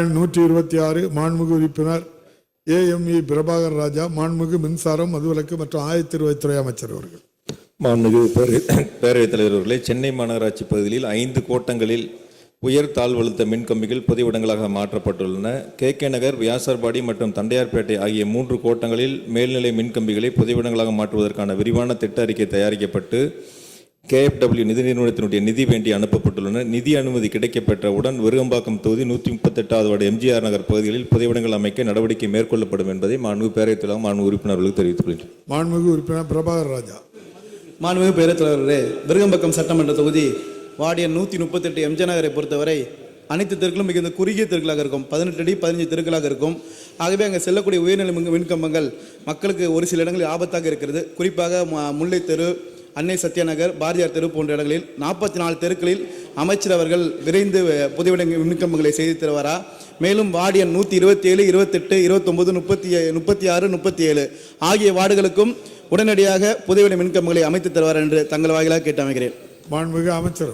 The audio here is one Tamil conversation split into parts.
எண் 126 மாண்புமிகு உறுப்பினர் AME பிரபாகர் ராஜா, மாண்புமிகு மின்சாரம், மதுவிலக்கு மற்றும் ஆயத்தீர்வைத்துறை அமைச்சர் அவர்கள். மாண்புமிகு பேரவைத் தலைவர் அவர்களே, சென்னை மாநகராட்சி பகுதியில் 5 கோட்டங்களில் உயர் தாழ்வழுத்த மின் கம்பிகள் பொது இடங்களாக மாற்றப்பட்டுள்ளன. KK நகர், வியாசர்பாடி மற்றும் தண்டையார்பேட்டை ஆகிய 3 கோட்டங்களில் மேல்நிலை மின் கம்பிகளை பொது இடங்களாக மாற்றுவதற்கான விரிவான திட்ட அறிக்கை தயாரிக்கப்பட்டு KFW நிதி நிறுவனத்தினுடைய நிதி வேண்டி அனுப்பப்பட்டுள்ளன. நிதி அனுமதி கிடைக்கப்பெற்றவுடன் விருகம்பாக்கம் தொகுதி 138வது வார்டு MGR நகர் பகுதிகளில் புதைவிடங்கள் அமைக்க நடவடிக்கை மேற்கொள்ளப்படும் என்பதை மாண்புமிகு பேரவைத் தலைவர் மாண்புமிகு உறுப்பினர்களுக்கு தெரிவித்துக் கொள்கிறேன். மாண்புமிகு உறுப்பினர் பிரபாகர் ராஜா. மாண்புமிகு பேரவைத் தலைவரே, விருகம்பாக்கம் சட்டமன்ற தொகுதி வார்டு எண் 138 MG நகரை பொறுத்தவரை அனைத்து தெருக்களும் மிகுந்த குறுகிய தெருக்களாக இருக்கும். 18 அடி 15 தெருக்களாக இருக்கும். ஆகவே அங்கே செல்லக்கூடிய உயர்நிலை மின்கம்பங்கள் மக்களுக்கு ஒரு சில இடங்களில் ஆபத்தாக இருக்கிறது. குறிப்பாக முல்லை தெரு, அன்னை சத்யா நகர், பாரதியார் தெரு போன்ற இடங்களில் 44 தெருக்களில் அமைச்சர் அவர்கள் விரைந்து புதிய மின்கம்பங்களை செய்து தருவாரா? மேலும் வார்டு எண் 127, 28, 29, 36, 37 ஆகிய வார்டுகளுக்கும் உடனடியாக புதிய மின்கம்பங்களை அமைத்து தருவார் என்று தங்கள் வாயிலாக கேட்டு அமைகிறேன். மாண்புமிகு அமைச்சர்.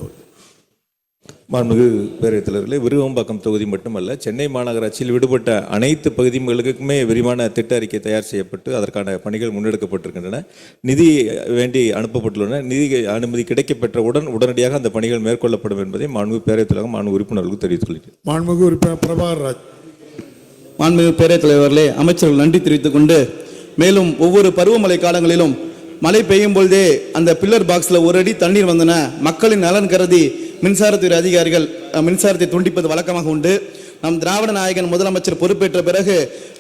மாண்புமிகு பேரவைத் தலைவர்களே, விருகம்பாக்கம் தொகுதி மட்டுமல்ல, சென்னை மாநகராட்சியில் விடுபட்ட அனைத்து பகுதிகளுக்குமே விரிவான திட்ட அறிக்கை தயார் செய்யப்பட்டு அதற்கான பணிகள் முன்னெடுக்கப்பட்டிருக்கின்றன. நிதி வேண்டி அனுப்பப்பட்டுள்ளன. நிதி அனுமதி கிடைக்கப்பெற்றவுடன் உடனடியாக அந்த பணிகள் மேற்கொள்ளப்படும் என்பதை மாண்புமிகு பேரவைத் தலைவர் மாண்புமிகு உறுப்பினர்களுக்கு தெரிவித்துக் கொள்கிறேன். மாண்புமிகு உறுப்பினர் பிரபாகர் ராஜ். மாண்புமிகு பேரவைத் தலைவர்களே, அமைச்சர்கள் நன்றி தெரிவித்துக் கொண்டு, மேலும் ஒவ்வொரு பருவமழை காலங்களிலும் மழை பெய்யும் பொழுதே அந்த பில்லர் பாக்ஸில் ஒரு அடி தண்ணீர் வந்தன மக்களின் நலன் கருதி மின்சாரத்துறை அதிகாரிகள் மின்சாரத்தை துண்டிப்பது வழக்கமாக உண்டு. நம் திராவிட நாயகன் முதலமைச்சர் பொறுப்பேற்ற பிறகு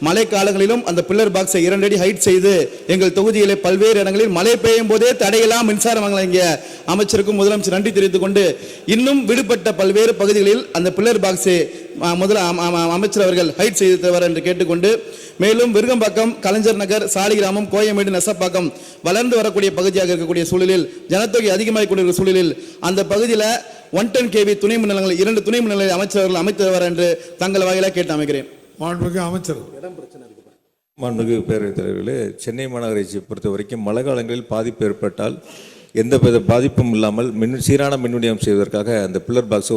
மழை காலங்களிலும் அந்த பில்லர் பாக்ஸை 2 அடி ஹைட் செய்து எங்கள் தொகுதியிலே பல்வேறு இடங்களில் மழை பெய்யும் போதே தடையெல்லாம் மின்சாரம் வழங்கிய அமைச்சருக்கும் முதலமைச்சர் நன்றி தெரிவித்துக் கொண்டு, இன்னும் விடுபட்ட பல்வேறு பகுதிகளில் அந்த பில்லர் பாக்ஸை அமைச்சர் அவர்கள் ஹைட் செய்து தருவார் என்று கேட்டுக்கொண்டு, மேலும் விருகம்பாக்கம், கலைஞர் நகர், சாலிகிராமம், கோயம்பேடு, நெசப்பாக்கம் வளர்ந்து வரக்கூடிய பகுதியாக இருக்கக்கூடிய சூழலில், ஜனத்தொகை அதிகமாக கொண்டிருக்கிற சூழலில் அந்த பகுதியில் 110 kV துணை மின் நிலையங்கள் 2 துணை மின் நிலைய அமைச்சர்கள் அமைத்து வருவார் என்று தங்கள் வாயிலாக கேட்டு அமைக்கிறேன். மாண்புமிகு அமைச்சர். மாண்புமிகு பேரவைத் தலைவர்களே, சென்னை மாநகராட்சியை பொறுத்த வரைக்கும் மழை காலங்களில் பாதிப்பு ஏற்பட்டால் எந்த பாதிப்பும் இல்லாமல் சீரான மின் விநியோகம் செய்வதற்காக அந்த பில்லர் பாக்ஸ்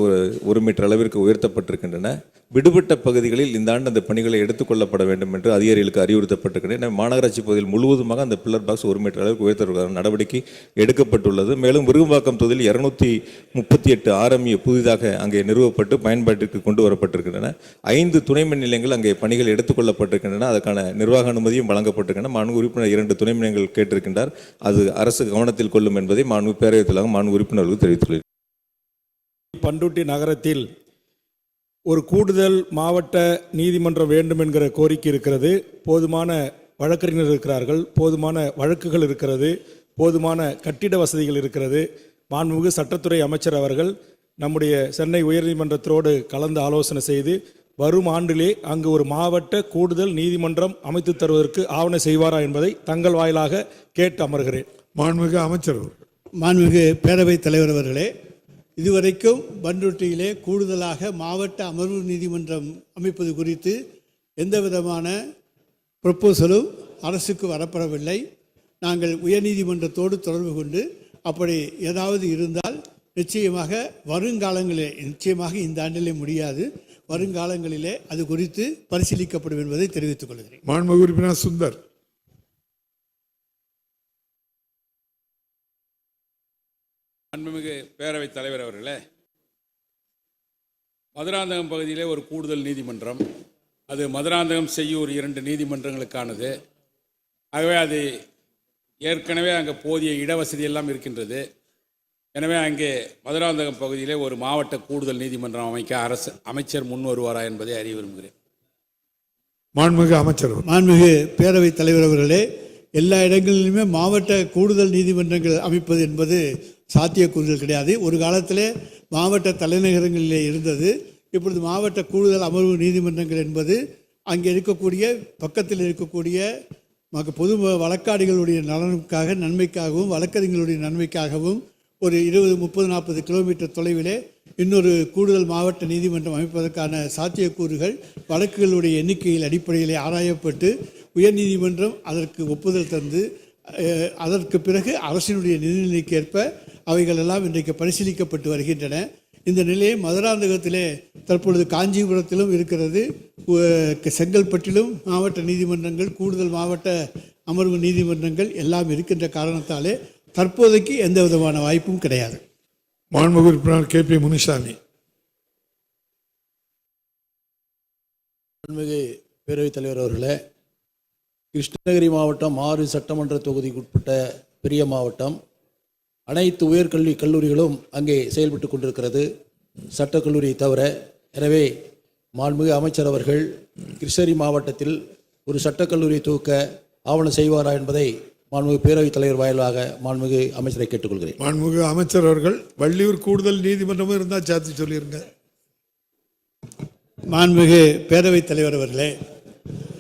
1 மீட்டர் அளவிற்கு உயர்த்தப்பட்டிருக்கின்றன. விடுபட்ட பகுதிகளில் இந்த ஆண்டு அந்த பணிகளை எடுத்துக்கொள்ளப்பட வேண்டும் என்று அதிகாரிகளுக்கு அறிவுறுத்தப்பட்டிருக்கின்றன. மாநகராட்சி பகுதியில் முழுவதுமாக அந்த பில்லர் பாக்ஸ் 1 மீட்டர் அளவுக்கு உயர்த்துவதற்கான நடவடிக்கை எடுக்கப்பட்டுள்ளது. மேலும் விருகம்பாக்கம் தொகுதியில் 238 RME புதிதாக அங்கே நிறுவப்பட்டு பயன்பாட்டிற்கு கொண்டு வரப்பட்டிருக்கின்றன. 5 துணை மின் நிலையங்கள் அங்கே பணிகள் எடுத்துக்கொள்ளப்பட்டிருக்கின்றன. அதற்கான நிர்வாக அனுமதியும் வழங்கப்பட்டிருக்கின்றன. மாண்புமிகு உறுப்பினர் 2 துணை மின் நிலையங்கள் கேட்டிருக்கின்றார். அது அரசு கவனத்தில் கொள்ளும் என்பதை மாண்புமிகு பேரவைத் தலைவர் மாண்புமிகு உறுப்பினர்களுக்கு தெரிவித்துள்ளேன். பண்ருட்டி நகரத்தில் ஒரு கூடுதல் மாவட்ட நீதிமன்றம் வேண்டும் என்கிற கோரிக்கை இருக்கிறது. போதுமான வழக்கறிஞர் இருக்கிறார்கள், போதுமான வழக்குகள் இருக்கிறது, போதுமான கட்டிட வசதிகள் இருக்கிறது. மாண்புமிகு சட்டத்துறை அமைச்சர் அவர்கள் நம்முடைய சென்னை உயர்நீதிமன்றத்தோடு கலந்து ஆலோசனை செய்து வரும் ஆண்டிலே அங்கு ஒரு மாவட்ட கூடுதல் நீதிமன்றம் அமைத்து தருவதற்கு ஆவணை செய்வாரா என்பதை தங்கள் வாயிலாக கேட்டு அமர்கிறேன். மாண்புமிகு அமைச்சர். மாண்புமிகு பேரவைத் தலைவர் அவர்களே, இதுவரைக்கும் பண்ருட்டியிலே கூடுதலாக மாவட்ட அமர்வு நீதிமன்றம் அமைப்பது குறித்து எந்த விதமான ப்ரொப்போசலும் அரசுக்கு வரப்படவில்லை. நாங்கள் உயர்நீதிமன்றத்தோடு தொடர்பு கொண்டு அப்படி ஏதாவது இருந்தால் நிச்சயமாக வருங்காலங்களிலே, நிச்சயமாக இந்த ஆண்டிலே முடியாது, வருங்காலங்களிலே அது குறித்து பரிசீலிக்கப்படும் என்பதை தெரிவித்துக் கொள்கிறேன். மாண்புமிகு உறுப்பினர் சுந்தர். மாண்புமிகு பேரவைத் தலைவர் அவர்களே, மதுராந்தகம் பகுதியிலே ஒரு கூடுதல் நீதிமன்றம், அது மதுராந்தகம், செய்யூர் 2 நீதிமன்றங்களுக்கானது. ஆகவே அது ஏற்கனவே அங்கே போதிய இடவசதி எல்லாம் இருக்கின்றது. எனவே அங்கே மதுராந்தகம் பகுதியிலே ஒரு மாவட்ட கூடுதல் நீதிமன்றம் அமைக்க அமைச்சர் முன் வருவாரா என்பதை அறிய விரும்புகிறேன். மாண்புமிகு அமைச்சர். மாண்புமிகு பேரவைத் தலைவர் அவர்களே, எல்லா இடங்களிலுமே மாவட்ட கூடுதல் நீதிமன்றங்கள் அமைப்பது என்பது சாத்தியக்கூறுகள் கிடையாது. ஒரு காலத்திலே மாவட்ட தலைநகரங்களிலே இருந்தது. இப்பொழுது மாவட்ட கூடுதல் அமர்வு நீதிமன்றங்கள் என்பது அங்கே இருக்கக்கூடிய பக்கத்தில் இருக்கக்கூடிய பொது வழக்காடிகளுடைய நலனுக்காக, நன்மைக்காகவும், வழக்கறிஞர்களுடைய நன்மைக்காகவும் ஒரு 20, 30, 40 கிலோமீட்டர் தொலைவிலே இன்னொரு கூடுதல் மாவட்ட நீதிமன்றம் அமைப்பதற்கான சாத்தியக்கூறுகள் வழக்குகளுடைய எண்ணிக்கையில் அடிப்படையிலே ஆராயப்பட்டு உயர்நீதிமன்றம் அதற்கு ஒப்புதல் தந்து அதற்கு பிறகு அரசினுடைய நிதிநிலைக்கேற்ப அவைகள் எல்லாம் இன்றைக்கு பரிசீலிக்கப்பட்டு வருகின்றன. இந்த நிலையம் மதுராந்தகத்திலே தற்பொழுது காஞ்சிபுரத்திலும் இருக்கிறது, செங்கல்பட்டிலும் மாவட்ட நீதிமன்றங்கள், கூடுதல் மாவட்ட அமர்வு நீதிமன்றங்கள் எல்லாம் இருக்கின்ற காரணத்தாலே தற்போதைக்கு எந்த விதமான வாய்ப்பும் கிடையாது. மாண்புமிகு உறுப்பினர் கே.பி. முனுசாமி. மாண்புமிகு பேரவைத் தலைவர் அவர்களே, கிருஷ்ணகிரி மாவட்டம் 6 சட்டமன்ற தொகுதிக்குட்பட்ட பெரிய மாவட்டம். அனைத்து உயர்கல்வி கல்லூரிகளும் அங்கே செயல்பட்டு கொண்டிருக்கிறது, சட்டக்கல்லூரியை தவிர. எனவே மாண்புமிகு அமைச்சர் அவர்கள் கிருஷ்ணகிரி மாவட்டத்தில் ஒரு சட்டக்கல்லூரியை துவக்க ஆவணம் செய்வாரா என்பதை மாண்புமிகு பேரவைத் தலைவர் வாயிலாக மாண்புமிகு அமைச்சரை கேட்டுக்கொள்கிறேன். மாண்புமிகு அமைச்சர் அவர்கள் வள்ளியூர் கூடுதல் நீதிமன்றமும் இருந்தால் சேர்த்து சொல்லியிருங்க. மாண்புமிகு பேரவைத் தலைவர் அவர்களே,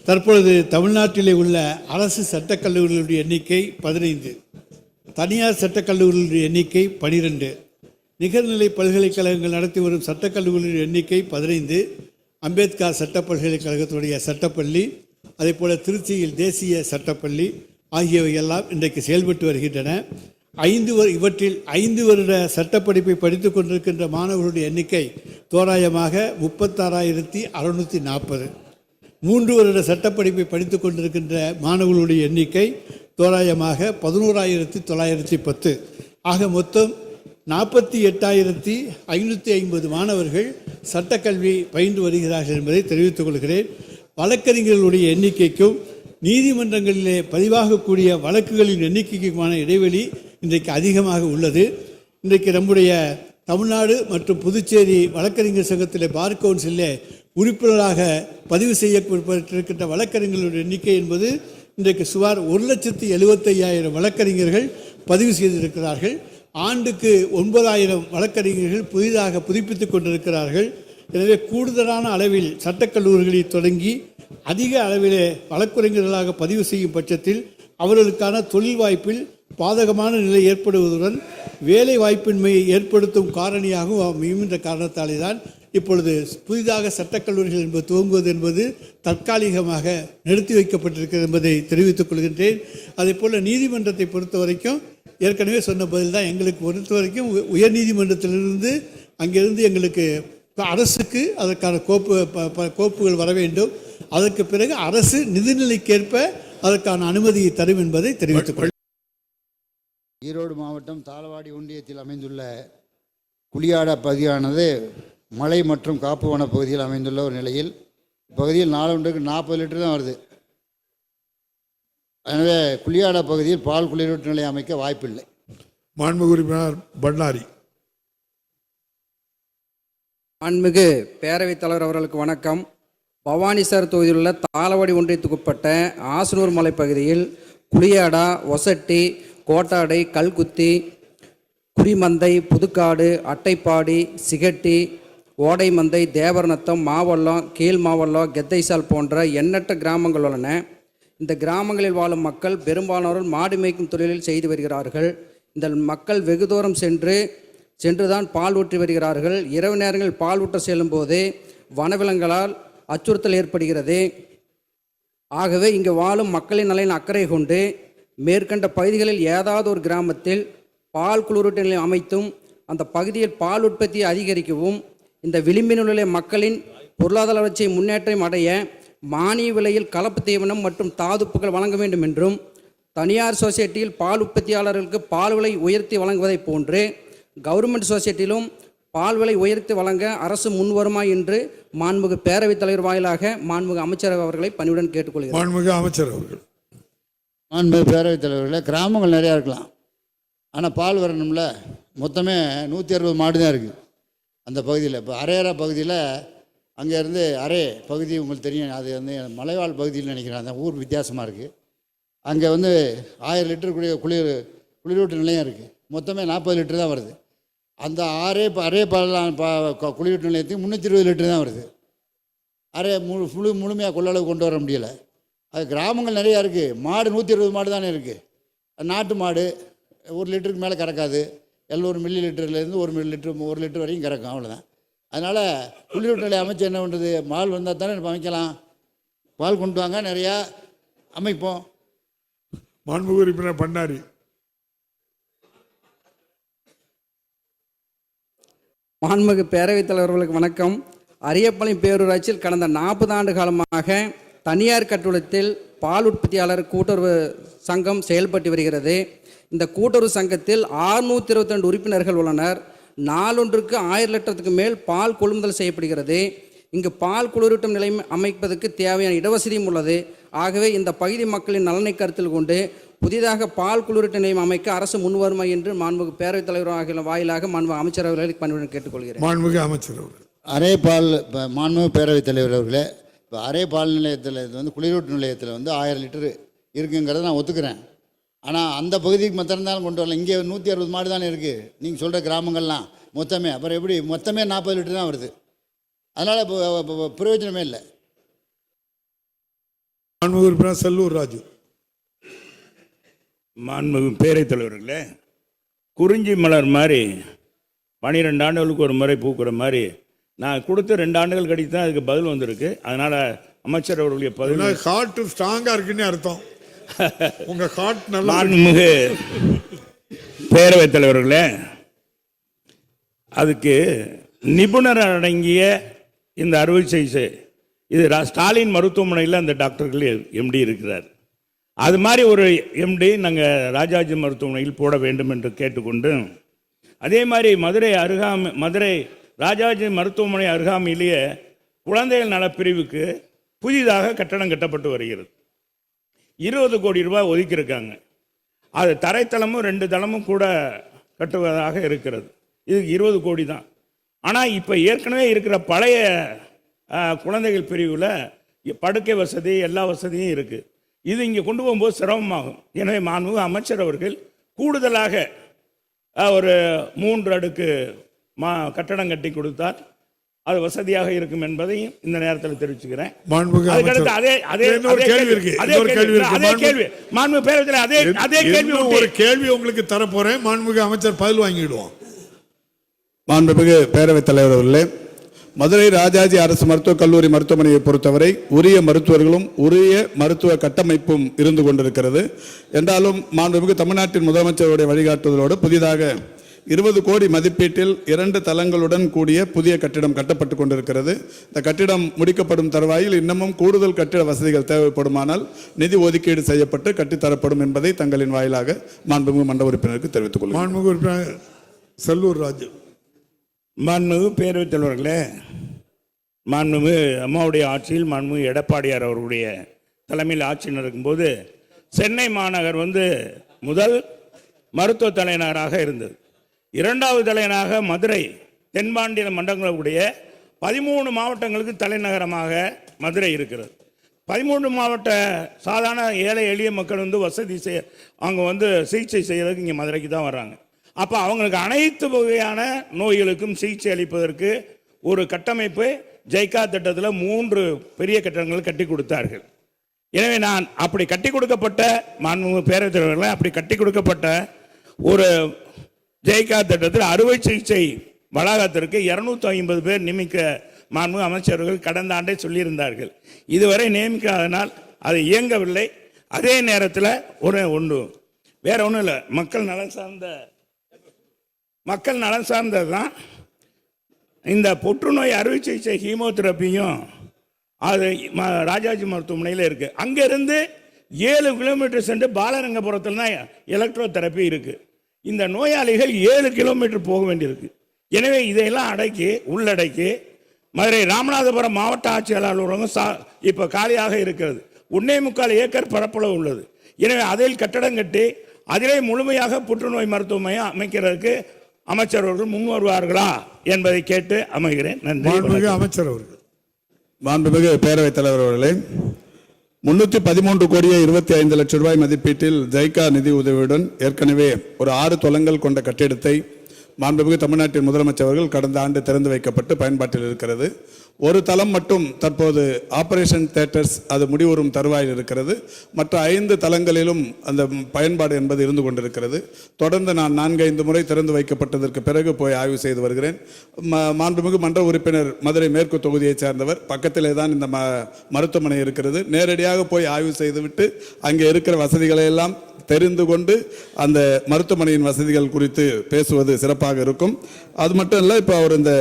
தற்பொழுது தமிழ்நாட்டிலே உள்ள அரசு சட்டக்கல்லூரிகளுடைய எண்ணிக்கை 15, தனியார் சட்டக்கல்லூரிகளுடைய எண்ணிக்கை 12, நிகர்நிலை பல்கலைக்கழகங்கள் நடத்தி வரும் சட்டக்கல்லூரிகளுடைய எண்ணிக்கை 15, அம்பேத்கர் சட்ட பல்கலைக்கழகத்துடைய சட்டப்பள்ளி, அதே போல திருச்சியில் தேசிய சட்டப்பள்ளி ஆகியவை எல்லாம் இன்றைக்கு செயல்பட்டு வருகின்றன. இவற்றில் 5 வருட சட்டப்படிப்பை படித்து கொண்டிருக்கின்ற மாணவர்களுடைய எண்ணிக்கை தோராயமாக 36,640. 3 வருட சட்டப்படிப்பை படித்து கொண்டிருக்கின்ற மாணவர்களுடைய எண்ணிக்கை தோராயமாக 11,910. ஆக மொத்தம் 48,550 மாணவர்கள் சட்டக்கல்வி பயின்று வருகிறார்கள் என்பதை தெரிவித்துக் கொள்கிறேன். வழக்கறிஞர்களுடைய எண்ணிக்கைக்கும் நீதிமன்றங்களிலே பதிவாகக்கூடிய வழக்குகளின் எண்ணிக்கைக்குமான இடைவெளி இன்றைக்கு அதிகமாக உள்ளது. இன்றைக்கு நம்முடைய தமிழ்நாடு மற்றும் புதுச்சேரி வழக்கறிஞர் சங்கத்திலே பார் கவுன்சிலே உறுப்பினராக பதிவு செய்யப்பட்டிருக்கின்ற வழக்கறிஞர்களுடைய எண்ணிக்கை என்பது இன்றைக்கு சுமார் 1,75,000 வழக்கறிஞர்கள் பதிவு செய்திருக்கிறார்கள். ஆண்டுக்கு 9,000 வழக்கறிஞர்கள் புதிதாக புதுப்பித்துக் கொண்டிருக்கிறார்கள். எனவே கூடுதலான அளவில் சட்டக்கல்லூரிகளை தொடங்கி அதிக அளவிலே வழக்கறிஞர்களாக பதிவு செய்யும் பட்சத்தில் அவர்களுக்கான தொழில் வாய்ப்பில் பாதகமான நிலை ஏற்படுவதுடன் வேலை வாய்ப்பின்மையை ஏற்படுத்தும் காரணியாகவும் அமையும். என்ற காரணத்தாலே தான் இப்பொழுது புதிதாக சட்டக்கல்லூரிகள் என்பது துவங்குவது என்பது தற்காலிகமாக நிறுத்தி வைக்கப்பட்டிருக்கிறது என்பதை தெரிவித்துக் கொள்கின்றேன். அதே போல் நீதிமன்றத்தை பொறுத்த வரைக்கும் ஏற்கனவே சொன்ன பதில் தான். எங்களுக்கு பொறுத்த வரைக்கும் உயர் நீதிமன்றத்திலிருந்து அங்கிருந்து எங்களுக்கு அரசுக்கு அதற்கான கோப்புகள் வர வேண்டும். அதற்கு பிறகு அரசு நிதிநிலைக்கேற்ப அதற்கான அனுமதியை தரும் என்பதை தெரிவித்துக் கொள்கிறேன். ஈரோடு மாவட்டம் தாளவாடி ஒன்றியத்தில் அமைந்துள்ள குளியாடா பகுதியானது மலை மற்றும் காப்பு வன பகுதியில் அமைந்துள்ள ஒரு நிலையில் பகுதியில் நாளொன்றுக்கு 40 லிட்டர் தான் வருது. எனவே குளியாடா பகுதியில் பால் குளிரூட்டு நிலையம் அமைக்க வாய்ப்பில்லை. மாண்புமிகு உறுப்பினர் பண்ணாரி. மாண்புமிகு பேரவைத் தலைவர் அவர்களுக்கு வணக்கம். பவானிசார் தொகுதியில் உள்ள தாளவாடி ஒன்றியத்துக்குட்பட்ட ஆசனூர் மலை பகுதியில் குளியாடா, ஒசட்டி, கோட்டாடை, கல்குத்தி, குடிமந்தை, புதுக்காடு, அட்டைப்பாடி, சிகட்டி, ஓடைமந்தை, தேவரநத்தம், மாவல்லம், கீழ் மாவல்லம், கெத்தைசால் போன்ற எண்ணற்ற கிராமங்கள் உள்ளன. இந்த கிராமங்களில் வாழும் மக்கள் பெரும்பாலானோர் மாடு மேய்க்கும் தொழிலில் செய்து வருகிறார்கள். இந்த மக்கள் வெகு தூரம் சென்றுதான் பால் ஊற்றி வருகிறார்கள். இரவு நேரங்களில் பால் ஊற்ற செல்லும் போது வனவிலங்குகளால் அச்சுறுத்தல் ஏற்படுகிறது. ஆகவே இங்கு வாழும் மக்களின் நலனில் அக்கறை கொண்டு மேற்கண்ட பகுதிகளில் ஏதாவது ஒரு கிராமத்தில் பால் குளிரூட்டு நிலையம் அமைத்தும் அந்த பகுதியில் பால் உற்பத்தியை அதிகரிக்கவும் இந்த விளிம்பில் உள்ள மக்களின் பொருளாதார வளர்ச்சியை முன்னேற்றம் அடைய மானிய விலையில் கலப்பு தீவனம் மற்றும் தாதுப்புகள் வழங்க வேண்டும் என்றும், தனியார் சொசைட்டியில் பால் உற்பத்தியாளர்களுக்கு பால் விலை உயர்த்தி வழங்குவதை போன்று கவர்மெண்ட் சொசைட்டியிலும் பால் விலை உயர்த்தி வழங்க அரசு முன்வருமா என்று மாண்புமிகு பேரவைத் தலைவர் வாயிலாக மாண்புமிகு அமைச்சர் அவர்களை பணிவுடன் கேட்டுக்கொள்கிறேன். மாண்புமிகு அமைச்சர் அவர்கள். மாண்புமிகு பேரவைத் தலைவர்களே, கிராமங்கள் நிறையா இருக்கலாம், ஆனால் பால் வரணும்ல. மொத்தமே 160 மாடு தான் இருக்குது அந்த பகுதியில். இப்போ அரையரா பகுதியில் அங்கேருந்து அரே பகுதி உங்களுக்கு தெரியும், அது வந்து மலைவாழ் பகுதியில் நினைக்கிறேன். அந்த ஊர் வித்தியாசமாக இருக்குது. அங்கே வந்து 1000 லிட்டர் குளிரூட்டு நிலையம் இருக்குது. மொத்தமே 40 லிட்டர் தான் வருது. அந்த அரே குளிரூட்டு நிலையத்துக்கு 320 லிட்டர் தான் வருது. அரே முழுமையாக கொள்ளளவு கொண்டு வர முடியலை. அது கிராமங்கள் நிறையா இருக்குது. மாடு 120 மாடு தானே இருக்குது. நாட்டு மாடு 1 லிட்டருக்கு மேலே கறக்காது. 700 மில்லி லிட்டர்லேருந்து 1 லிட்டர் வரைக்கும் கறக்கும், அவ்வளோதான். அதனால் குளிரூட்டு நிலையம் அமைச்சு என்ன பண்ணுறது? பால் வந்தால் தானே அமைக்கலாம். பால் கொண்டு வாங்க, நிறையா அமைப்போம். மாண்புமிகு உறுப்பினர் பண்ணாரி. மாண்புமிகு பேரவைத் தலைவர்களுக்கு வணக்கம். அரியப்பாளையம் பேரூராட்சியில் கடந்த 40 ஆண்டு காலமாக தனியார் கட்டடத்தில் பால் உற்பத்தியாளர் கூட்டுறவு சங்கம் செயல்பட்டு வருகிறது. இந்த கூட்டுறவு சங்கத்தில் 622 உறுப்பினர்கள் உள்ளனர். நாளொன்றுக்கு 1000 லிட்டருக்கு மேல் பால் கொள்முதல் செய்யப்படுகிறது. இங்கு பால் குளிரூட்டும் நிலையம் அமைப்பதற்கு தேவையான இடவசதியும் உள்ளது. ஆகவே இந்த பகுதி மக்களின் நலனை கருத்தில் கொண்டு புதிதாக பால் குளிரூட்ட நிலையம் அமைக்க அரசு முன்வருமா என்று மாண்புமிகு பேரவைத் தலைவர் ஆகிய வாயிலாக மாண்புமிகு அமைச்சர் அவர்களை பணிவுடன் கேட்டுக்கொள்கிறேன். மாண்புமிகு அமைச்சர் அவர்கள். அரை பால் இப்போ மாண்புமிகு பேரவைத் தலைவர் அவர்களே, இப்போ அரை பால் நிலையத்தில் இது வந்து குளிரூட்டு நிலையத்தில் வந்து 1000 லிட்டர் இருக்குங்கிறத நான் ஒத்துக்கிறேன். ஆனால் அந்த பகுதிக்கு மாத்திரம்தான் கொண்டு வரல. இங்கே 160 மாடு தானே இருக்குது. நீங்கள் சொல்கிற கிராமங்கள்லாம் மொத்தமே அப்புறம் எப்படி மொத்தமே 40 லிட்டர் தான் வருது. அதனால் இப்போ பிரயோஜனமே இல்லை. மாண்புமிகு உறுப்பினர் செல்லூர் ராஜு. மாண்புமிகு பேரவைத் தலைவர்களே, குறிஞ்சி மலர் மாதிரி 12 ஆண்டுகளுக்கு ஒரு முறை பூக்கிற மாதிரி நான் கொடுத்து 2 ஆண்டுகள் கழித்து தான் அதுக்கு பதில் வந்திருக்கு. அதனால் அமைச்சர் அவர்களுடைய பதில் ஹார்ட் ஸ்ட்ராங்காக இருக்குன்னு அர்த்தம். உங்கள் ஹார்ட் நல்லா. மாண்புமிகு பேரவைத் தலைவர்களே, அதுக்கு நிபுணர் அடங்கிய இந்த அறுவை சிகிச்சை இது ஸ்டாலின் மருத்துவமனையில் அந்த டாக்டர்கள் எம்டி இருக்கிறார். அது மாதிரி ஒரு எம்டி நாங்கள் ராஜாஜி மருத்துவமனையில் போட வேண்டும் என்று கேட்டுக்கொண்டு, அதே மாதிரி மதுரை ராஜாஜி மருத்துவமனை அருகாமையிலேயே குழந்தைகள் நலப்பிரிவுக்கு புதிதாக கட்டடம் கட்டப்பட்டு வருகிறது. 20 கோடி ரூபாய் ஒதுக்கியிருக்காங்க. அது தரைத்தளமும் 2 தளமும் கூட கட்டுவதாக இருக்கிறது. இது 20 கோடி தான். ஆனால் இப்போ ஏற்கனவே இருக்கிற பழைய குழந்தைகள் பிரிவில் படுக்கை வசதி எல்லா வசதியும் இருக்குது. இது இங்கே கொண்டு போகும்போது சிரமமாகும். எனவே மாண்புமிகு அமைச்சர் அவர்கள் கூடுதலாக ஒரு 3 அடுக்கு கட்டடம் கட்டி கொடுத்தால் அது வசதியாக இருக்கும் என்பதையும் இந்த நேரத்தில் தெரிவிச்சுக்கிறேன். ஒரு கேள்வி உங்களுக்கு தரப்போறேன். மாண்புமிகு அமைச்சர் பதில் வாங்கிடுவோம். மாண்புமிகு பேரவைத் தலைவர் அவர்களே, மதுரை ராஜாஜி அரசு மருத்துவக் கல்லூரி மருத்துவமனையை பொறுத்தவரை உரிய மருத்துவர்களும் உரிய மருத்துவ கட்டமைப்பும் இருந்து கொண்டிருக்கிறது. என்றாலும் மாண்புமிகு தமிழ்நாட்டின் முதலமைச்சருடைய வழிகாட்டுதலோடு புதிதாக 20 கோடி மதிப்பீட்டில் 2 தளங்களுடன் கூடிய புதிய கட்டிடம் கட்டப்பட்டு கொண்டிருக்கிறது. இந்த கட்டிடம் முடிக்கப்படும் தருவாயில் இன்னமும் கூடுதல் கட்டிட வசதிகள் தேவைப்படுமானால் நிதி ஒதுக்கீடு செய்யப்பட்டு கட்டித்தரப்படும் என்பதை தங்களின் வாயிலாக மாண்புமிகு மன்ற உறுப்பினருக்கு தெரிவித்துக் கொள்கிறேன். மாண்புமிகு உறுப்பினர் செல்லூர் ராஜு. மாண்புமிகு பேரவைத் தலைவர்களே, மாண்புமிகு அம்மாவுடைய ஆட்சியில் மாண்புமிகு எடப்பாடியார் அவர்களுடைய தலைமையில் ஆட்சி நடக்கும்போது சென்னை மாநகர் முதல் மருத்துவ தலைநகராக இருந்தது. 2வது தலைநகராக மதுரை தென்பாண்டிய மண்டலங்களுடைய 13 மாவட்டங்களுக்கு தலைநகரமாக மதுரை இருக்கிறது. 13 மாவட்ட சாதாரண ஏழை எளிய மக்கள் வசதி அவங்க சிகிச்சை செய்யறதுக்கு இங்கே மதுரைக்கு தான் வர்றாங்க. அப்போ அவங்களுக்கு அனைத்து வகையான நோய்களுக்கும் சிகிச்சை அளிப்பதற்கு ஒரு கட்டமைப்பு ஜெய்கா திட்டத்தில் 3 பெரிய கட்டடங்கள் கட்டி கொடுத்தார்கள். எனவே நான் அப்படி கட்டி கொடுக்கப்பட்ட மாண்புமிகு பேரவைத் தலைவர்கள் அப்படி கட்டி கொடுக்கப்பட்ட ஒரு ஜெய்கா திட்டத்தில் அறுவை சிகிச்சை வளாகத்திற்கு 250 பேர் நியமிக்க மாண்புமிகு அமைச்சர்கள் கடந்த ஆண்டே சொல்லியிருந்தார்கள். இதுவரை நியமிக்காதனால் அது இயங்கவில்லை. அதே நேரத்தில் வேற ஒன்றும் இல்லை, மக்கள் நலன் சார்ந்தது தான் இந்த புற்றுநோய் அறுவை சிகிச்சை ஹீமோதெரப்பியும் அது ராஜாஜி மருத்துவமனையில் இருக்குது. அங்கேருந்து 7 கிலோமீட்டர் சென்று பாலரங்கபுரத்தில் தான் எலக்ட்ரோ தெரப்பி இருக்குது. இந்த நோயாளிகள் 7 கிலோமீட்டர் போக வேண்டியிருக்கு. எனவே இதையெல்லாம் உள்ளடக்கி மதுரை ராமநாதபுரம் மாவட்ட ஆட்சியர் அலுவலகம் இப்போ காலியாக இருக்கிறது. 1.25 ஏக்கர் பரப்பளவு உள்ளது. எனவே அதில் கட்டடம் கட்டி அதிலே முழுமையாக புற்றுநோய் மருத்துவமனை அமைக்கிறதுக்கு அமைச்சர் அவர்கள் முன் வருவார்களா என்பதை கேட்டு அமைகிறேன். நன்றி. அமைச்சர் அவர்கள். மாண்புமிகு பேரவைத் தலைவர் அவர்களே, 313 கோடியே 25 லட்சம் ரூபாய் மதிப்பீட்டில் ஜெய்கா நிதி உதவியுடன் ஏற்கனவே ஒரு 6 தளங்கள் கொண்ட கட்டிடத்தை மாண்புமிகு தமிழ்நாட்டின் முதலமைச்சர் அவர்கள் கடந்த ஆண்டு திறந்து வைக்கப்பட்டு பயன்பாட்டில் இருக்கிறது. ஒரு தளம் மட்டும் தற்போது ஆபரேஷன் தியேட்டர்ஸ் அது முடிவுறும் தருவாயில் இருக்கிறது. மற்ற 5 தளங்களிலும் அந்த பயன்பாடு என்பது இருந்து கொண்டிருக்கிறது. தொடர்ந்து நான் 4-5 முறை திறந்து வைக்கப்பட்டதற்கு பிறகு போய் ஆய்வு செய்து வருகிறேன். மாண்புமிகு மன்ற உறுப்பினர் மதுரை மேற்கு தொகுதியைச் சேர்ந்தவர், பக்கத்திலே தான் இந்த மருத்துவமனை இருக்கிறது. நேரடியாக போய் ஆய்வு செய்துவிட்டு அங்கே இருக்கிற வசதிகளை எல்லாம் தெரிந்து கொண்டு அந்த மருத்துவமனையின் வசதிகள் குறித்து பேசுவது சிறப்பாக சிறப்பாக இருக்கும். அது மட்டும் இல்லை, இப்போ அவர் இந்த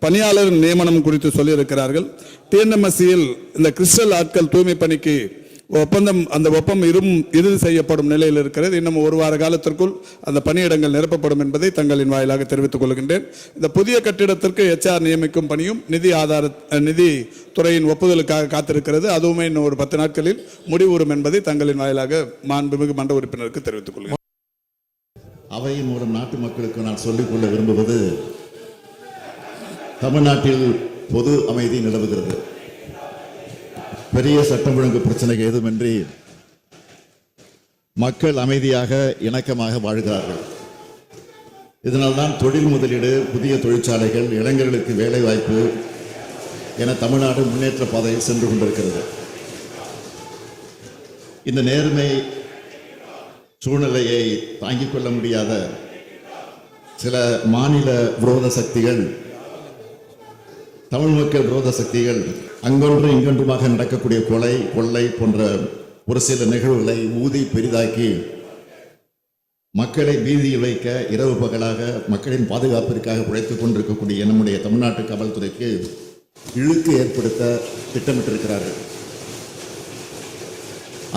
பணியாளர் நியமனம் குறித்து சொல்லியிருக்கிறார்கள். டிஎன்எம்எஸ்சியில் இந்த கிறிஸ்டல் ஆட்கள் தூய்மை பணிக்கு அந்த ஒப்பந்தம் இறுதி செய்யப்படும் நிலையில் இருக்கிறது. இன்னும் ஒரு வார காலத்திற்குள் அந்த பணியிடங்கள் நிரப்பப்படும் என்பதை தங்களின் வாயிலாக தெரிவித்துக் கொள்கின்றேன். இந்த புதிய கட்டிடத்திற்கு HR நியமிக்கும் பணியும் நிதி துறையின் ஒப்புதலுக்காக காத்திருக்கிறது. அதுவுமே இன்னும் ஒரு 10 நாட்களில் முடிவுறும் என்பதை தங்களின் வாயிலாக மாண்புமிகு மன்ற உறுப்பினருக்கு தெரிவித்துக் கொள்கிறேன். அவையின் மூலம் நாட்டு மக்களுக்கு நான் சொல்லிக்கொள்ள விரும்புவது, தமிழ்நாட்டில் பொது அமைதி நிலவுகிறது. பெரிய சட்டம் ஒழுங்கு பிரச்சனைகள் ஏதுமின்றி மக்கள் அமைதியாக இணக்கமாக வாழ்கிறார்கள். இதனால்தான் தொழில் முதலீடு, புதிய தொழிற்சாலைகள், இளைஞர்களுக்கு வேலை வாய்ப்பு என தமிழ்நாடு முன்னேற்ற பாதையில் சென்று கொண்டிருக்கிறது. இந்த நேர்மை சூழ்நிலையை தாங்கிக் கொள்ள முடியாத சில மாநில விரோத சக்திகள், தமிழ் மக்கள் விரோத சக்திகள் அங்கொன்று இங்கொன்றுமாக நடக்கக்கூடிய கொலை, கொள்ளை போன்ற ஒரு சில நிகழ்வுகளை ஊதி பெரிதாக்கி மக்களை பீதியில் வைக்க இரவு பகலாக மக்களின் பாதுகாப்பிற்காக உழைத்துக் கொண்டிருக்கக்கூடிய நம்முடைய தமிழ்நாட்டு காவல்துறைக்கு இழுக்கு ஏற்படுத்த திட்டமிட்டிருக்கிறார்கள்.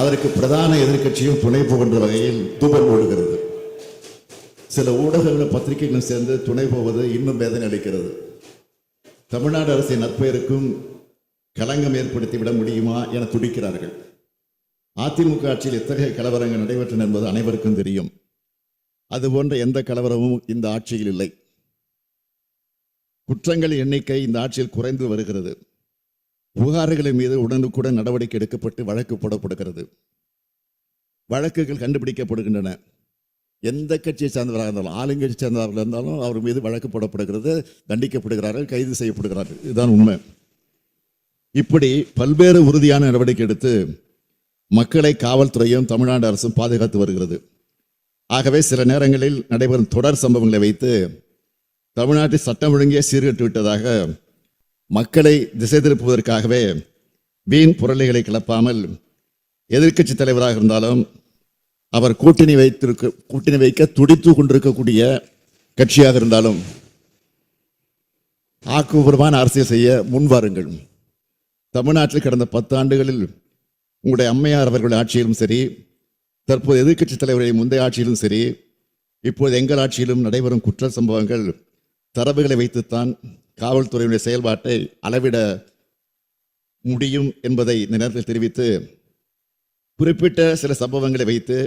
அதற்கு பிரதான எதிர்க்கட்சியும் துணை போகின்ற வகையில் தூபம் ஓடுகிறது. சில ஊடகங்களும் பத்திரிகைகளும் சேர்ந்து துணை போவது இன்னும் வேதனை அளிக்கிறது. தமிழ்நாடு அரசின் நற்பெயருக்கும் களங்கம் ஏற்படுத்திவிட முடியுமா என துடிக்கிறார்கள். அதிமுக ஆட்சியில் எத்தகைய கலவரங்கள் நடைபெற்றன என்பது அனைவருக்கும் தெரியும். அதுபோன்ற எந்த கலவரமும் இந்த ஆட்சியில் இல்லை. குற்றங்களின் எண்ணிக்கை இந்த ஆட்சியில் குறைந்து வருகிறது. புகார்களின் மீது உடனுக்குடன் நடவடிக்கை எடுக்கப்பட்டு வழக்கு போடப்படுகிறது. வழக்குகள் கண்டுபிடிக்கப்படுகின்றன. எந்த கட்சியை சார்ந்தவராக இருந்தாலும், ஆளுங்கட்சி சார்ந்தவர்கள் இருந்தாலும் அவர் மீது வழக்கு போடப்படுகிறது, தண்டிக்கப்படுகிறார்கள், கைது செய்யப்படுகிறார்கள். இதுதான் உண்மை. இப்படி பல்வேறு உறுதியான நடவடிக்கை எடுத்து மக்களை காவல்துறையும் தமிழ்நாடு அரசும் பாதுகாத்து வருகிறது. ஆகவே சில நேரங்களில் நடைபெறும் தொடர் சம்பவங்களை வைத்து தமிழ்நாட்டில் சட்டம் ஒழுங்கே சீர்கெட்டு விட்டதாக மக்களை திசை திருப்புவதற்காகவே வீண் புரளிகளை கிளப்பாமல், எதிர்க்கட்சி தலைவராக இருந்தாலும் அவர் கூட்டணி வைக்க துடித்து கொண்டிருக்கக்கூடிய கட்சியாக இருந்தாலும் ஆக்கப்பூர்வமான அரசியல் செய்ய முன்வாருங்கள். தமிழ்நாட்டில் கடந்த 10 ஆண்டுகளில் உங்களுடைய அம்மையார் அவர்களுடைய ஆட்சியிலும் சரி, தற்போது எதிர்க்கட்சி தலைவருடைய முந்தைய ஆட்சியிலும் சரி, இப்போது எங்கள் ஆட்சியிலும் நடைபெறும் குற்ற சம்பவங்கள் தரவுகளை வைத்துத்தான் காவல்துறையினுடைய செயல்பாட்டை அளவிட முடியும் என்பதை இந்த நேரத்தில் தெரிவித்து, குறிப்பிட்ட சில சம்பவங்களை வைத்து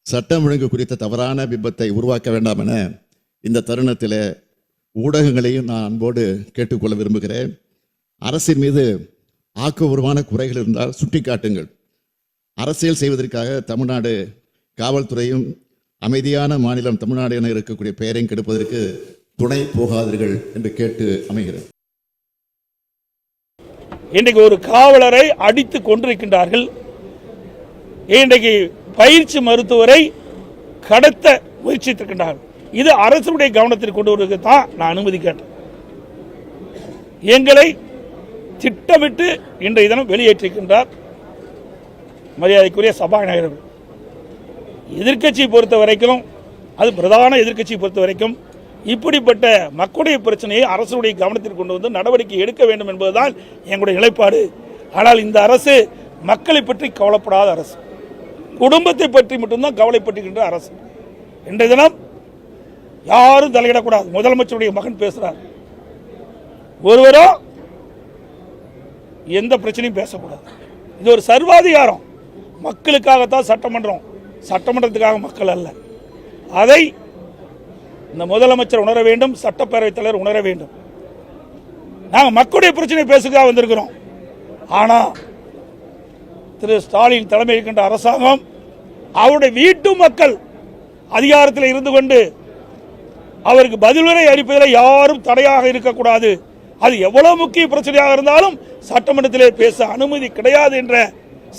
சட்டம் ஒழுங்கு குறித்த தவறான பிம்பத்தை உருவாக்க வேண்டாம் என இந்த தருணத்தில் ஊடகங்களையும் நான் அன்போடு கேட்டுக்கொள்ள விரும்புகிறேன். அரசின் மீது ஆக்கப்பூர்வமான குறைகள் இருந்தால் சுட்டிக்காட்டுங்கள். அரசியல் செய்வதற்காக தமிழ்நாடு காவல்துறையும் அமைதியான மாநிலம் தமிழ்நாடு என இருக்கக்கூடிய பெயரையும் கெடுப்பதற்கு துணை போகாதீர்கள் என்று கேட்டு அமைகிறேன். இன்றைக்கு ஒரு காவலரை அடித்து கொண்டிருக்கின்றார்கள். இன்றைக்கு பயிற்சி மருத்துவரை கடத்த முயற்சித்திருக்கின்றார்கள். இது அரசுடைய கவனத்தில் கொண்டு வருவதற்கு தான் நான் அனுமதி கேட்டேன். எங்களை திட்டமிட்டு இன்றைய தினம் வெளியேற்றிருக்கின்றார் மரியாதைக்குரிய சபாநாயகர். எதிர்க்கட்சியை பொறுத்த வரைக்கும், அது பிரதான எதிர்க்கட்சியை பொறுத்த வரைக்கும், இப்படிப்பட்ட மக்களுடைய பிரச்சனையை அரசுடைய கவனத்தில் கொண்டு வந்து நடவடிக்கை எடுக்க வேண்டும் என்பதுதான் எங்களுடைய நிலைப்பாடு. ஆனால் இந்த அரசு மக்களை பற்றி கவலைப்படாத அரசு, குடும்பத்தை பற்றி மட்டும்தான் கவலைப்பட்டுகின்ற அரசு. இன்றைய தினம் யாரும் தலையிடக்கூடாது. முதலமைச்சருடைய மகன் பேசுறார், ஒருவரோ எந்த பிரச்சனையும் பேசக்கூடாது. இது ஒரு சர்வாதிகாரம். மக்களுக்காகத்தான் சட்டமன்றம், சட்டமன்றத்துக்காக மக்கள் அல்ல. அதை இந்த முதலமைச்சர் உணர வேண்டும், சட்டப்பேரவைத் தலைவர் உணர வேண்டும். நாங்கள் மக்களுடைய பிரச்சனை பேசுக்காக வந்திருக்கிறோம். ஆனால் திரு ஸ்டாலின் தலைமை இருக்கின்ற அரசாங்கம் அவருடைய வீட்டு மக்கள் அதிகாரத்தில் இருந்து கொண்டு அவருக்கு பதிலுரை அளிப்பதில் யாரும் தடையாக இருக்கக்கூடாது. அது எவ்வளவு முக்கிய பிரச்சனையாக இருந்தாலும் சட்டமன்றத்திலே பேச அனுமதி கிடையாது என்ற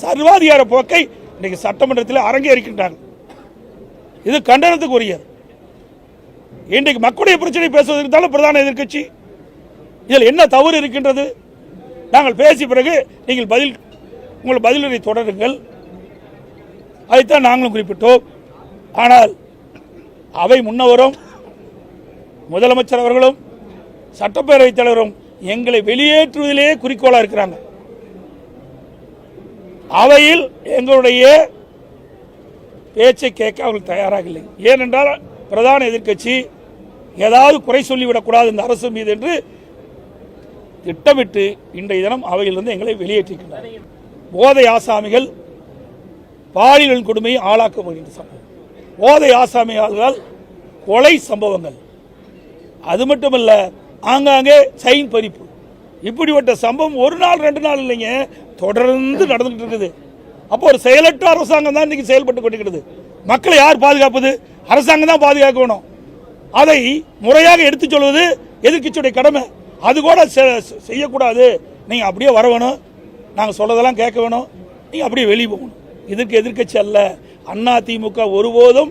சர்வாதிகார போக்கை இன்றைக்கு சட்டமன்றத்தில் அரங்கேறிக்கின்றார்கள். இது கண்டனத்துக்குரியது. இன்றைக்கு மக்களுடைய பிரச்சனை பேசுவதற்கான பிரதான எதிர்க்கட்சி, இதில் என்ன தவறு இருக்கின்றது? நாங்கள் பேசிய பிறகு நீங்கள் உங்கள் பதிலுரை தொடருங்கள், அதைத்தான் நாங்களும் குறிப்பிட்டோம். ஆனால் அவை முன்னவரும் முதலமைச்சர் அவர்களும் சட்டப்பேரவைத் தலைவரும் எங்களை வெளியேற்றுவதிலே குறிக்கோளாக இருக்கிறாங்க. அவையில் எங்களுடைய பேச்சை கேட்க அவர்கள் தயாராக இல்லை. ஏனென்றால் பிரதான எதிர்க்கட்சி ஏதாவது குறை சொல்லிவிடக்கூடாது இந்த அரசு மீது என்று திட்டமிட்டு இன்றைய தினம் அவையிலிருந்து எங்களை வெளியேற்றிருக்கிறார். போதை ஆசாமிகள் பாலியல் கொடுமையை ஆளாக்கப்படுகின்ற சம்பவம், போதை ஆசாமியால் கொலை சம்பவங்கள், அது மட்டுமல்ல ஆங்காங்கே செயின் பறிப்பு, இப்படிப்பட்ட சம்பவம் ஒரு நாள் 2 நாள் இல்லைங்க, தொடர்ந்து நடந்துட்டு இருக்குது. அப்போ ஒரு செயலற்ற அரசாங்கம் தான் இன்னைக்கு செயல்பட்டு கொண்டிருக்கிறது. மக்களை யார் பாதுகாப்பது? அரசாங்கம் தான் பாதுகாக்கணும். அதை முறையாக எடுத்துச் சொல்வது எதிர்க்கட்சியுடைய கடமை. அது கூட செய்யக்கூடாது. நீங்கள் அப்படியே வர வேணும், நாங்கள் சொல்றதெல்லாம் கேட்க வேணும், நீங்கள் அப்படியே வெளியே போகணும். இதற்கு எதிர்க்கட்சி அல்ல. அதிமுக ஒருபோதும்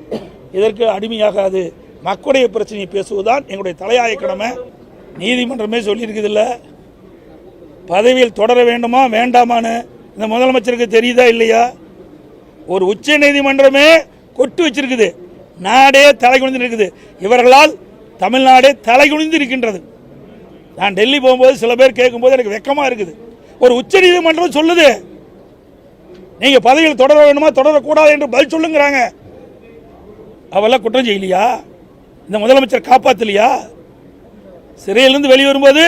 இதற்கு அடிமையாகாது. மக்களுடைய பிரச்சனையை பேசுவதுதான் எங்களுடைய தலையாய கடமை. நீதிமன்றமே சொல்லியிருக்குது இல்லை, பதவியில் தொடர வேண்டுமா வேண்டாமான்னு இந்த முதலமைச்சருக்கு தெரியுதா இல்லையா? ஒரு உச்ச நீதிமன்றமே கொட்டு வச்சிருக்குது. நாடே தலைகுனிந்து இருக்குது. இவர்களால் தமிழ்நாடே தலைகுனிந்து இருக்கின்றது. நான் டெல்லி போகும்போது சில பேர் கேட்கும்போது எனக்கு வெக்கமா இருக்குது. ஒரு உச்ச நீதிமன்றம் சொல்லுது நீங்க பதவியில் தொடர வேண்டுமா தொடரக்கூடாது என்று பதில் சொல்லுங்கிறாங்க. அவெல்லாம் குற்றம் செய்யலையா? இந்த முதலமைச்சர் காப்பாத்தலையா? சிறையிலிருந்து வெளியே வரும்போது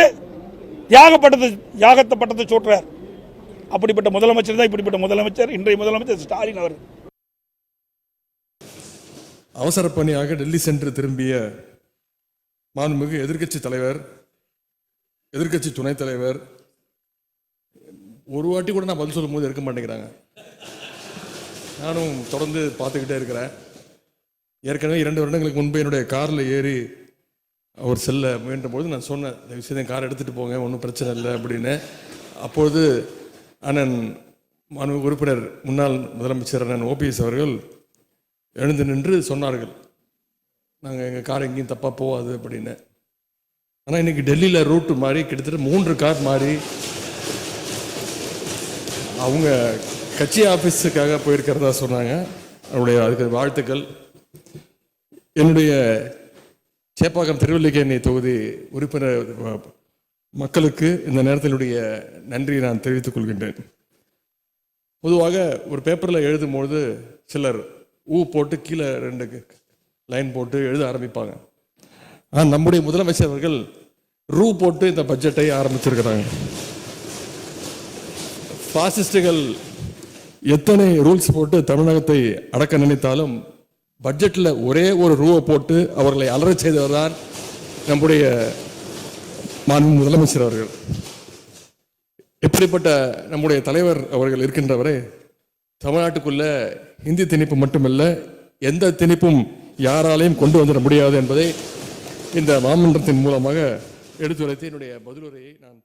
தியாகத்தை பட்டத்தை சூட்டுறார். அப்படிப்பட்ட முதலமைச்சர் தான் இப்படிப்பட்ட முதலமைச்சர் இன்றைய முதலமைச்சர் ஸ்டாலின் அவர். அவசர பணியாக டெல்லி சென்று திரும்பிய மாண்புமிகு எதிர்க்கட்சி தலைவர், எதிர்க்கட்சி துணைத் தலைவர் ஒரு வாட்டி கூட நான் பதில் சொல்லும் போது இருக்க மாட்டேங்கிறாங்க. நானும் தொடர்ந்து பார்த்துக்கிட்டே இருக்கிறேன். ஏற்கனவே 2 வருடங்களுக்கு முன்பு என்னுடைய காரில் ஏறி அவர் செல்ல முயன்றபோது நான் சொன்னேன், இந்த விஷயத்தை கார் எடுத்துகிட்டு போங்க, ஒன்றும் பிரச்சனை இல்லை அப்படின்னு. அப்பொழுது அண்ணன் மாண்புமிகு உறுப்பினர் முன்னாள் முதலமைச்சர் அண்ணன் ஓபிஎஸ் அவர்கள் எழுந்து நின்று சொன்னார்கள், நாங்கள் எங்கள் கார் எங்கேயும் தப்பாக போகாது அப்படின்னு. ஆனால் இன்றைக்கி டெல்லியில் ரூட்டு மாறி கிட்டத்தட்ட 3 கார் மாறி அவங்க கட்சி ஆஃபீஸுக்காக போயிருக்கிறதா சொன்னாங்க. அதுக்கு வாழ்த்துக்கள். என்னுடைய சேப்பாக்கம் திருவல்லிக்கேணி தொகுதி உறுப்பினர் மக்களுக்கு இந்த நேரத்தினுடைய நன்றியை நான் தெரிவித்துக் கொள்கின்றேன். பொதுவாக ஒரு பேப்பரில் எழுதும்போது சிலர் போட்டு கீழே 2 லைன் போட்டு எழுத ஆரம்பிப்பாங்க. ஆனால் நம்முடைய முதலமைச்சர் அவர்கள் போட்டு இந்த பட்ஜெட்டை ஆரம்பிச்சிருக்கிறாங்க. பாசிஸ்டுகள் எத்தனை ரூல்ஸ் போட்டு தமிழகத்தை அடக்க நினைத்தாலும் பட்ஜெட்டில் ஒரே ஒரு போட்டு அவர்களை அலறச் செய்தவர் தான் நம்முடைய மாண்பு முதலமைச்சர் அவர்கள். எப்படிப்பட்ட நம்முடைய தலைவர் அவர்கள் இருக்கின்றவரை தமிழ்நாட்டுக்குள்ள இந்தி திணிப்பு மட்டுமல்ல, எந்த திணிப்பும் யாராலையும் கொண்டு வந்துட முடியாது என்பதை இந்த மாமன்றத்தின் மூலமாக எடுத்துரைத்து என்னுடைய பதிலுரையை நான்